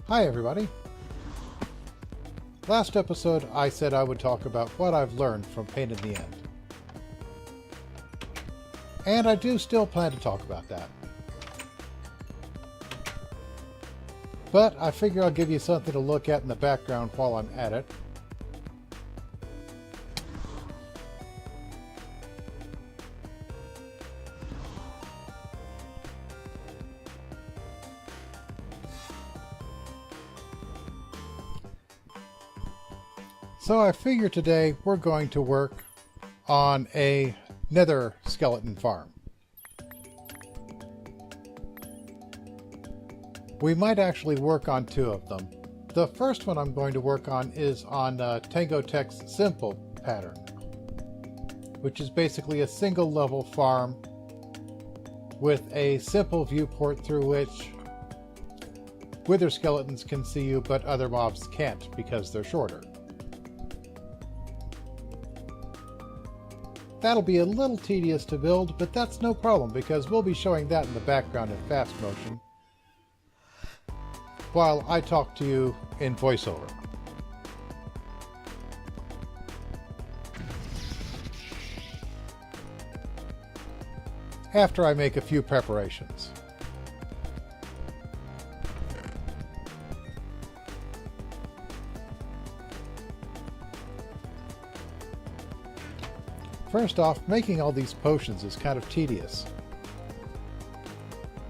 Hi everybody! Last episode I said I would talk about what I've learned from Pain in the End. And I do still plan to talk about that. But I figure I'll give you something to look at in the background while I'm at it. So I figure today we're going to work on a Nether skeleton farm. We might actually work on two of them. The first one I'm going to work on is on Tango Tech's simple pattern, which is basically a single level farm with a simple viewport through which wither skeletons can see you, but other mobs can't because they're shorter. That'll be a little tedious to build, but that's no problem because we'll be showing that in the background in fast motion while I talk to you in voiceover. After I make a few preparations. First off, making all these potions is kind of tedious.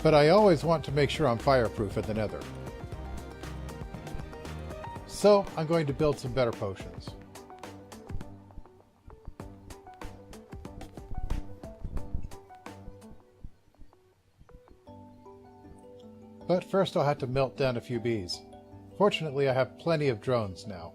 But I always want to make sure I'm fireproof at the Nether. So I'm going to build some better potions. But first I'll have to melt down a few bees. Fortunately, I have plenty of drones now.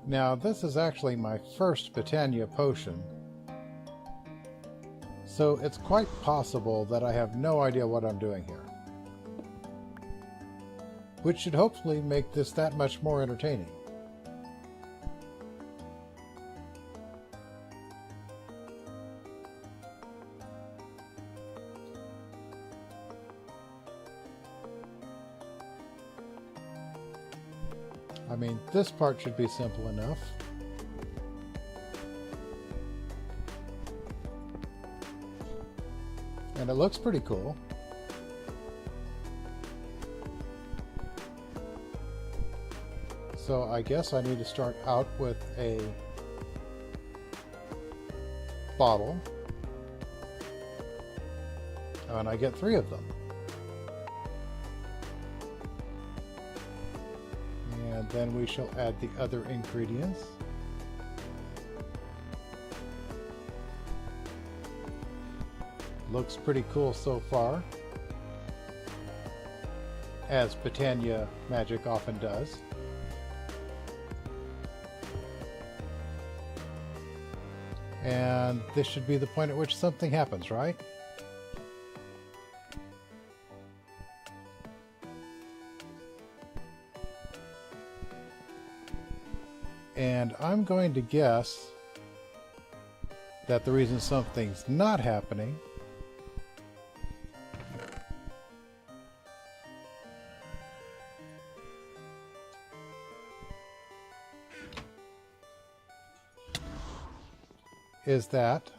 Now, this is actually my first Botania'a potion, so it's quite possible that I have no idea what I'm doing here, which should hopefully make this that much more entertaining. I mean, this part should be simple enough. And it looks pretty cool. So I guess I need to start out with a bottle. And I get 3 of them. And then we shall add the other ingredients. Looks pretty cool so far, as Botania'a magic often does. And this should be the point at which something happens, right? And I'm going to guess that the reason something's not happening is that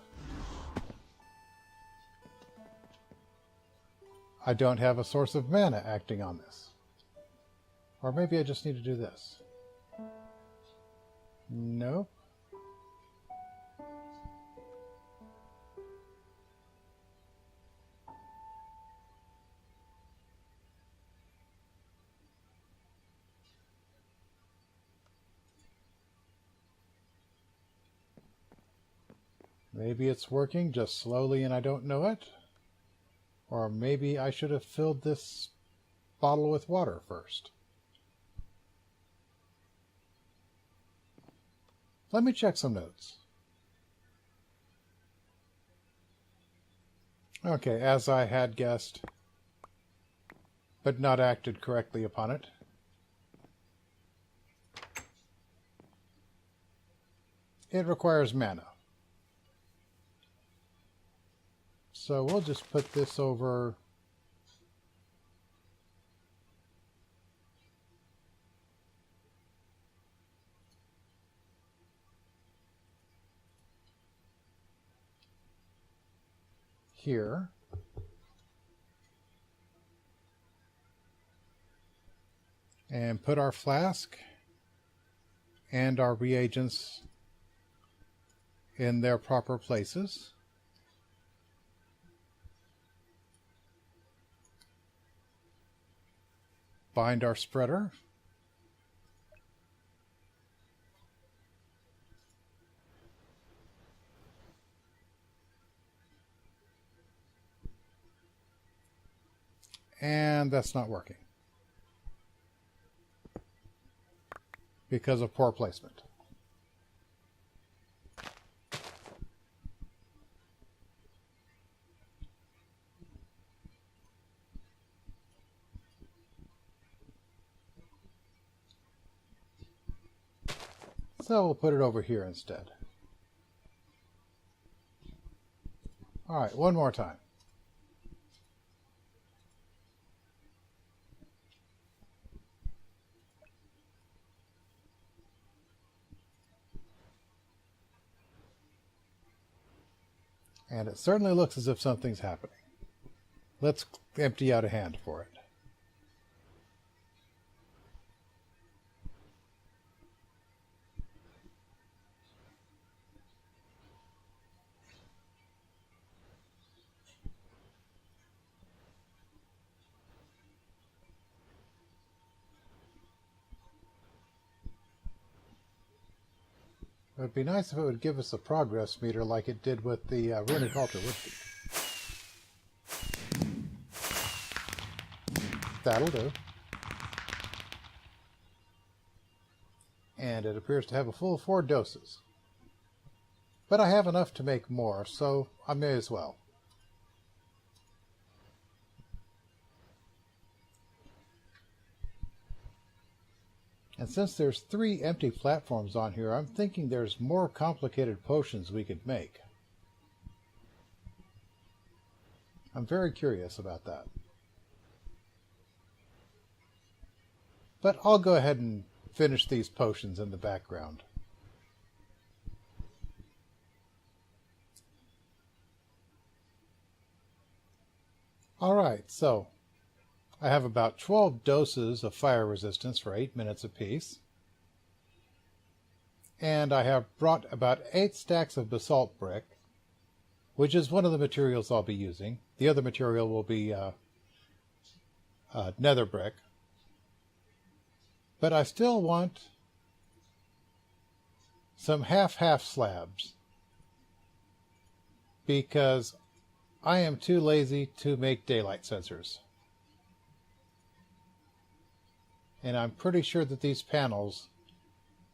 I don't have a source of mana acting on this. Or maybe I just need to do this. Nope. Maybe it's working just slowly and I don't know it. Or maybe I should have filled this bottle with water first. Let me check some notes. Okay, as I had guessed, but not acted correctly upon it. it requires mana. So we'll just put this over here. And put our flask and our reagents in their proper places. Bind our spreader. And that's not working because of poor placement. So we'll put it over here instead. All right, one more time. And it certainly looks as if something's happening. Let's empty out a hand for it. It would be nice if it would give us a progress meter like it did with the runic altar whiskey. That'll do. And it appears to have a full 4 doses. But I have enough to make more, so I may as well. And since there's 3 empty platforms on here, I'm thinking there's more complicated potions we could make. I'm very curious about that. But I'll go ahead and finish these potions in the background. Alright, so I have about 12 doses of fire resistance for 8 minutes apiece. And I have brought about 8 stacks of basalt brick, which is one of the materials I'll be using. The other material will be nether brick. But I still want some half-half slabs, because I am too lazy to make daylight sensors. And I'm pretty sure that these panels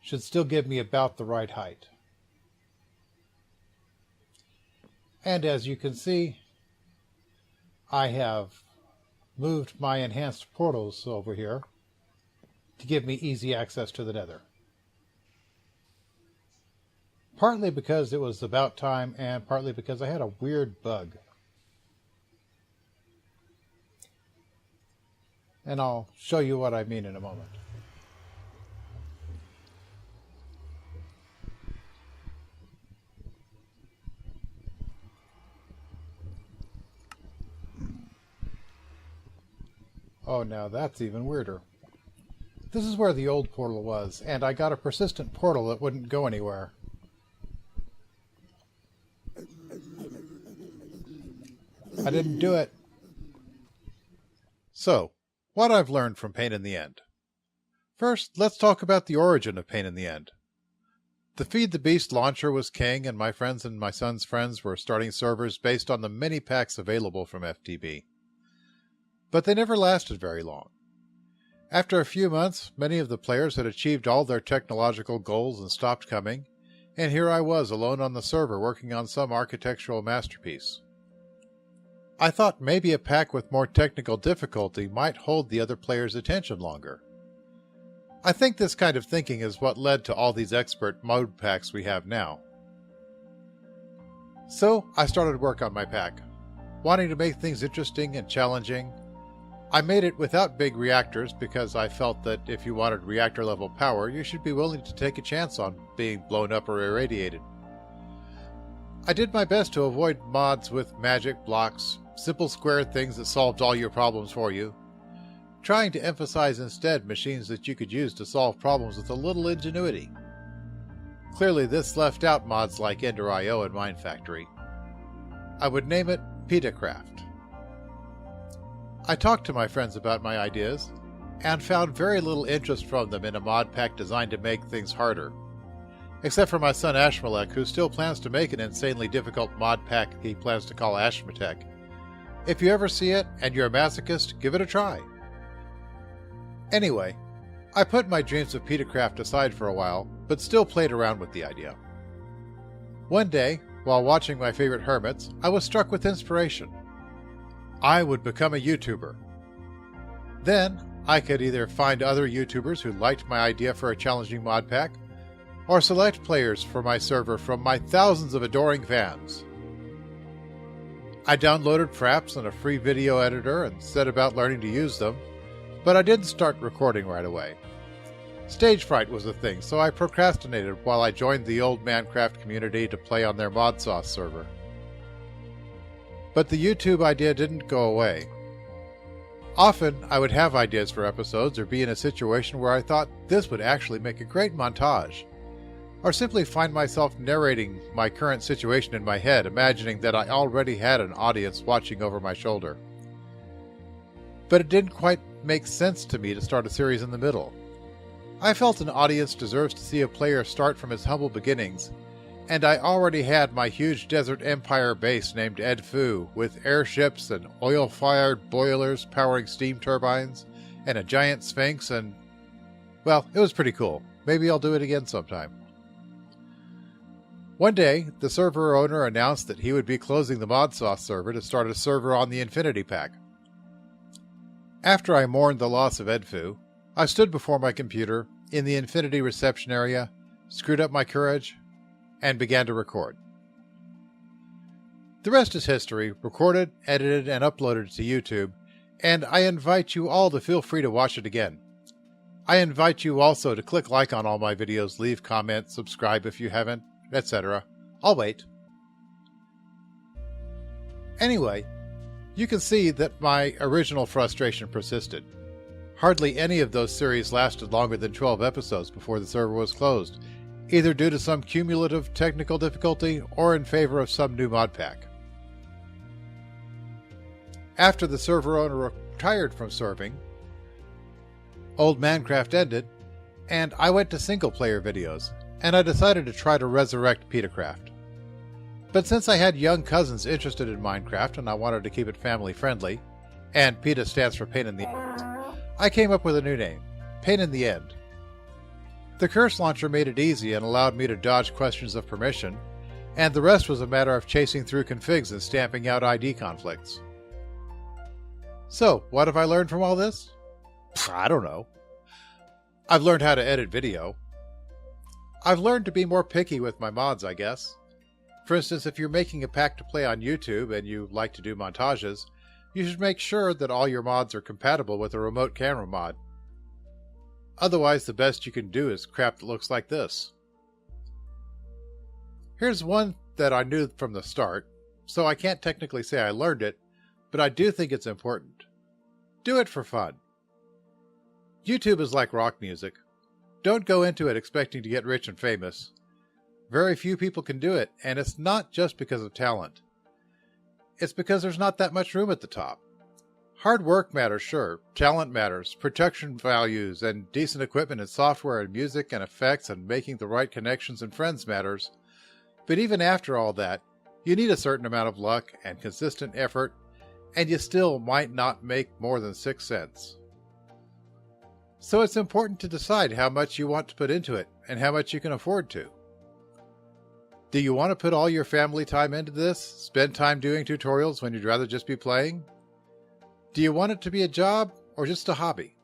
should still give me about the right height. And as you can see, I have moved my enhanced portals over here to give me easy access to the Nether. Partly because it was about time, and partly because I had a weird bug. And I'll show you what I mean in a moment. Oh, now that's even weirder. This is where the old portal was, and I got a persistent portal that wouldn't go anywhere. I didn't do it. So, what I've learned from Pain in the End. First, let's talk about the origin of Pain in the End. The Feed the Beast launcher was king, and my friends and my son's friends were starting servers based on the mini packs available from FTB. But they never lasted very long. After a few months, many of the players had achieved all their technological goals and stopped coming, and here I was alone on the server working on some architectural masterpiece. I thought maybe a pack with more technical difficulty might hold the other players' attention longer. I think this kind of thinking is what led to all these expert mod packs we have now. So I started work on my pack, wanting to make things interesting and challenging. I made it without big reactors because I felt that if you wanted reactor level power, you should be willing to take a chance on being blown up or irradiated. I did my best to avoid mods with magic blocks, simple square things that solved all your problems for you, trying to emphasize instead machines that you could use to solve problems with a little ingenuity. Clearly this left out mods like Ender.io and Mine Factory. I would name it Botacraft. I talked to my friends about my ideas, and found very little interest from them in a mod pack designed to make things harder. Except for my son Ashmalek, who still plans to make an insanely difficult mod pack he plans to call Ashmatech. If you ever see it, and you're a masochist, give it a try. Anyway, I put my dreams of Botacraft aside for a while, but still played around with the idea. One day, while watching my favorite hermits, I was struck with inspiration. I would become a YouTuber. Then, I could either find other YouTubers who liked my idea for a challenging mod pack, or select players for my server from my thousands of adoring fans. I downloaded Fraps and a free video editor and set about learning to use them, but I didn't start recording right away. Stage fright was a thing, so I procrastinated while I joined the old Minecraft community to play on their mod sauce server. But the YouTube idea didn't go away. Often, I would have ideas for episodes or be in a situation where I thought this would actually make a great montage, or simply find myself narrating my current situation in my head, imagining that I already had an audience watching over my shoulder. But it didn't quite make sense to me to start a series in the middle. I felt an audience deserves to see a player start from his humble beginnings, and I already had my huge desert empire base named Edfu, with airships and oil-fired boilers powering steam turbines, and a giant sphinx, and, well, it was pretty cool. Maybe I'll do it again sometime. One day, the server owner announced that he would be closing the mod sauce server to start a server on the Infinity Pack. After I mourned the loss of Edfu, I stood before my computer in the Infinity reception area, screwed up my courage, and began to record. The rest is history, recorded, edited, and uploaded to YouTube, and I invite you all to feel free to watch it again. I invite you also to click like on all my videos, leave comments, subscribe if you haven't, etc. I'll wait. Anyway, you can see that my original frustration persisted. Hardly any of those series lasted longer than 12 episodes before the server was closed, either due to some cumulative technical difficulty or in favor of some new mod pack. After the server owner retired from serving, Old Minecraft ended, and I went to single-player videos, and I decided to try to resurrect Botacraft. But since I had young cousins interested in Minecraft and I wanted to keep it family-friendly, and PETA stands for Pain in the End, I came up with a new name, Pain in the End. The curse launcher made it easy and allowed me to dodge questions of permission, and the rest was a matter of chasing through configs and stamping out ID conflicts. So, what have I learned from all this? I don't know. I've learned how to edit video. I've learned to be more picky with my mods, I guess. For instance, if you're making a pack to play on YouTube and you like to do montages, you should make sure that all your mods are compatible with a remote camera mod. Otherwise, the best you can do is crap that looks like this. Here's one that I knew from the start, so I can't technically say I learned it, but I do think it's important. Do it for fun. YouTube is like rock music. Don't go into it expecting to get rich and famous. Very few people can do it, and it's not just because of talent. It's because there's not that much room at the top. Hard work matters, sure. Talent matters. Production values and decent equipment and software and music and effects and making the right connections and friends matters. But even after all that, you need a certain amount of luck and consistent effort, and you still might not make more than 6 cents. So it's important to decide how much you want to put into it and how much you can afford to. Do you want to put all your family time into this? Spend time doing tutorials when you'd rather just be playing? Do you want it to be a job or just a hobby?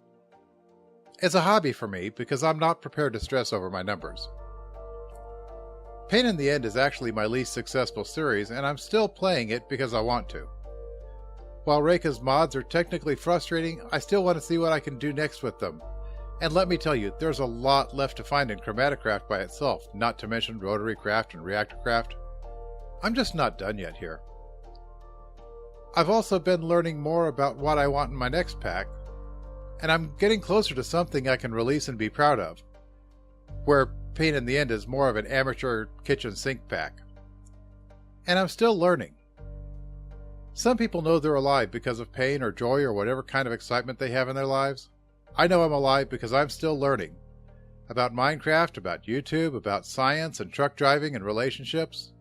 It's a hobby for me because I'm not prepared to stress over my numbers. Pain in the End is actually my least successful series, and I'm still playing it because I want to. While Reika's mods are technically frustrating, I still want to see what I can do next with them. And let me tell you, there's a lot left to find in Chromaticraft by itself, not to mention Rotary Craft and Reactor Craft. I'm just not done yet here. I've also been learning more about what I want in my next pack, and I'm getting closer to something I can release and be proud of, where Pain in the End is more of an amateur kitchen sink pack. And I'm still learning. Some people know they're alive because of pain or joy or whatever kind of excitement they have in their lives. I know I'm alive because I'm still learning. About Minecraft, about YouTube, about science and truck driving and relationships.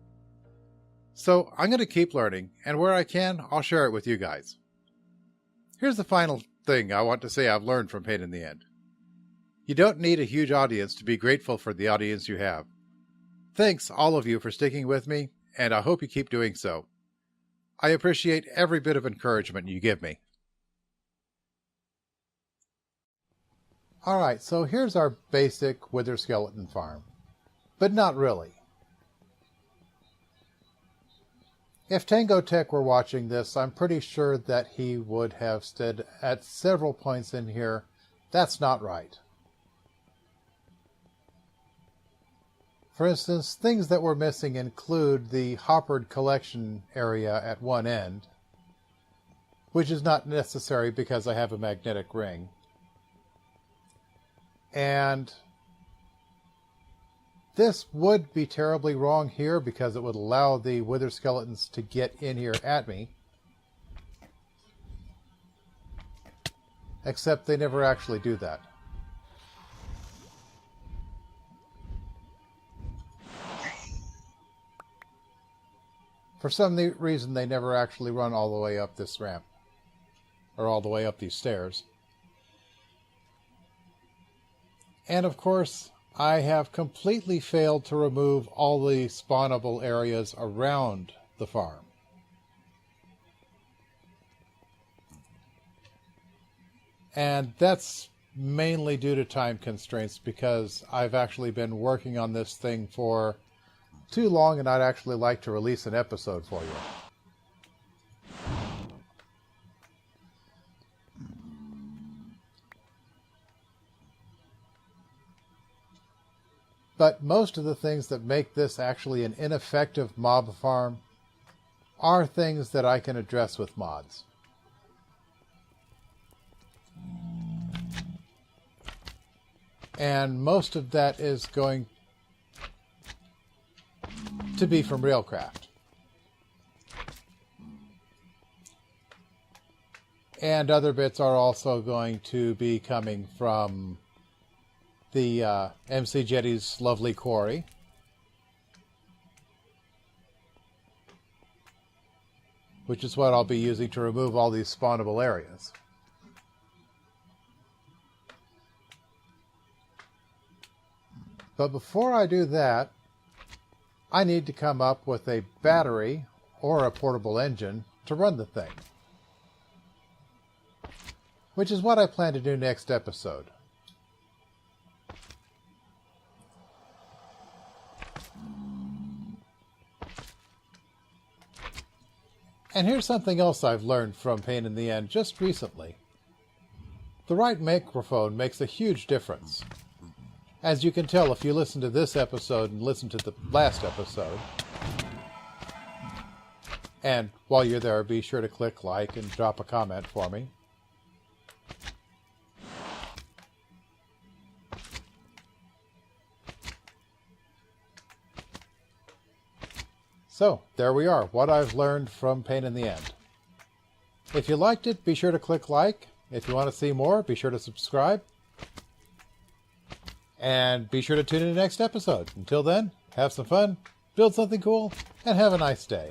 So I'm going to keep learning, and where I can, I'll share it with you guys. Here's the final thing I want to say I've learned from Pain in the End. You don't need a huge audience to be grateful for the audience you have. Thanks, all of you, for sticking with me, and I hope you keep doing so. I appreciate every bit of encouragement you give me. Alright, so here's our basic wither skeleton farm. But not really. If Tango Tech were watching this, I'm pretty sure that he would have said at several points in here, that's not right. For instance, things that we're missing include the hoppered collection area at one end, which is not necessary because I have a magnetic ring. And this would be terribly wrong here because it would allow the wither skeletons to get in here at me. Except they never actually do that. For some reason, they never actually run all the way up this ramp. Or all the way up these stairs. And of course, I have completely failed to remove all the spawnable areas around the farm. And that's mainly due to time constraints because I've actually been working on this thing for too long, and I'd actually like to release an episode for you. But most of the things that make this actually an ineffective mob farm are things that I can address with mods. And most of that is going to be from Railcraft. And other bits are also going to be coming from the MC Jetty's lovely quarry. Which is what I'll be using to remove all these spawnable areas. But before I do that, I need to come up with a battery or a portable engine to run the thing. Which is what I plan to do next episode. And here's something else I've learned from Pain in the End just recently. The right microphone makes a huge difference. As you can tell if you listen to this episode and listen to the last episode. And while you're there, be sure to click like and drop a comment for me. So, there we are, what I've learned from Pain in the End. If you liked it, be sure to click like. If you want to see more, be sure to subscribe. And be sure to tune in to the next episode. Until then, have some fun, build something cool, and have a nice day.